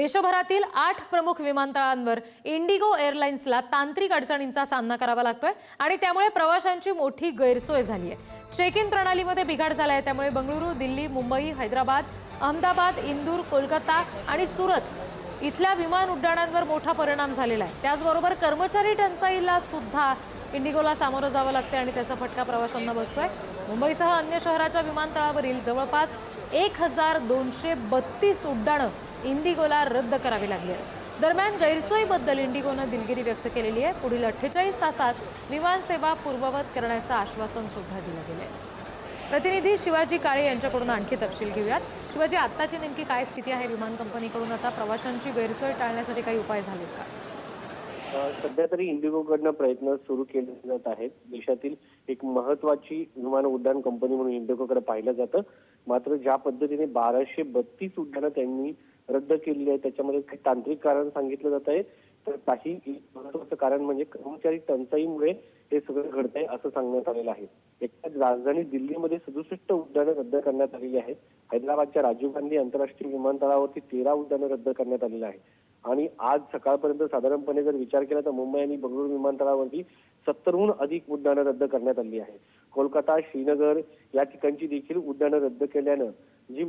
देशभरातील 8 प्रमुख विमानतळांवर इंडिगो एअरलाइन्सला तांत्रिक अडचणींचा सामना करावा लागतोय आणि त्यामुळे प्रवाशांची मोठी गैरसोय झाली आहे। चेक इन प्रणालीमध्ये बिघाड झालाय, त्यामुळे बंगळुरू, दिल्ली, मुंबई, हैदराबाद, अहमदाबाद, इंदूर, कोलकाता आणि सुरत इथल्या विमान उड्डाणांवर मोठा परिणाम झालेला आहे। त्याचबरोबर कर्मचारी टंचाईला सुद्धा इंडिगोला सामोरं जावं लागतं आणि त्याचा फटका प्रवाशांना बसतोय। मुंबईसह अन्य शहराच्या विमानतळावरील जवळपास 1232 उड्डाणं इंडिगोला रद्द करावी लागली आहेत। दरम्यान गैरसोयीबद्दल इंडिगोनं दिलगिरी व्यक्त केलेली आहे। पुढील 48 तासात विमानसेवा पूर्ववत करण्याचं आश्वासन सुद्धा दिलं गेलं आहे। प्रतिनिधी शिवाजी काळे यांच्याकडून आणखी तपशील घेऊयात। शिवाजी, आत्ताची नेमकी काय स्थिती आहे विमान कंपनीकडून? आता प्रवाशांची गैरसोय टाळण्यासाठी काही उपाय झालेत का? सध्या तरी इंडिगोकडनं प्रयत्न सुरू केले जात आहेत। देशातील एक महत्त्वाची विमान उड्डाण कंपनी म्हणून इंडिगोकडे पाहिलं जातं। मात्र ज्या पद्धतीने 1232 उड्डाणं त्यांनी रद्द केलेली आहेत, त्याच्यामध्ये काही तांत्रिक कारण सांगितलं जात आहे, तर काही महत्त्वाचं कारण म्हणजे कर्मचारी टंचाईमुळे हे सगळं घडतंय असं सांगण्यात आलेलं आहे। एकट्याच राजधानी दिल्लीमध्ये 67 उड्डाणं रद्द करण्यात आलेली आहेत। हैदराबादच्या राजीव गांधी आंतरराष्ट्रीय विमानतळावरती 13 उड्डाणं रद्द करण्यात आलेली आहे आणि आज सकाळपर्यंत साधारणपणे जर विचार केला तर मुंबई आणि बंगळुरू विमानतळावरती 70हून अधिक उड्डाणं रद्द करण्यात आली आहे। कोलकाता, श्रीनगर या ठिकाणची देखील उड्डाणं रद्द केल्यानं जी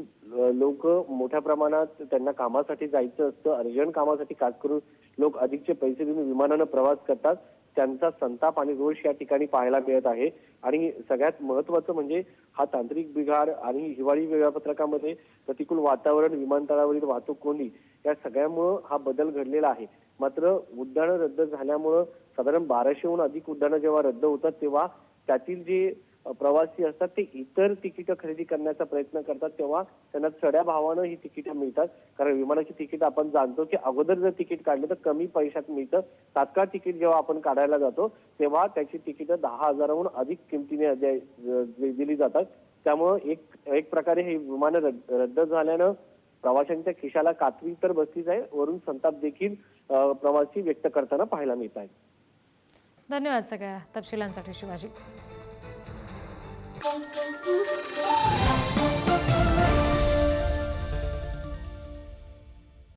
लोक मोठ्या प्रमाणात त्यांना कामासाठी जायचं असतं, अर्जंट कामासाठी खास करून लोक अधिकचे पैसे देऊन विमानानं प्रवास करतात, त्यांचा संताप आणि रोष या ठिकाणी पाहायला मिळत आहे। आणि सगळ्यात महत्त्वाचं म्हणजे हा तांत्रिक बिघाड आणि हिवाळी वेळापत्रकामध्ये प्रतिकूल वातावरण, विमानतळावरील वाहतूक कोंडी या सगळ्यामुळं हा बदल घडलेला आहे। मात्र उड्डाणं रद्द झाल्यामुळं साधारण 1200हून अधिक उड्डाणं जेव्हा रद्द होतात तेव्हा त्यातील जे प्रवासी असतात ते इतर तिकीटं खरेदी करण्याचा प्रयत्न करतात, तेव्हा त्यांना चढ्या भावानं ही तिकीटं मिळतात। कारण विमानाची तिकीट आपण जाणतो की अगोदर जर तिकीट काढलं तर कमी पैशात मिळतं। तात्काळ तिकीट जेव्हा आपण काढायला जातो तेव्हा त्याची तिकीटं 10,000हून अधिक किमतीने दिली जातात। त्यामुळं एक प्रकारे हे विमानं रद्द झाल्यानं प्रवाशांच्या खिशाला कात्री तर बसलीच आहे, वरून संताप देखील प्रवासी व्यक्त करताना पाहायला मिळत आहे। धन्यवाद सगळ्या तपशिलांसाठी शिवाजी।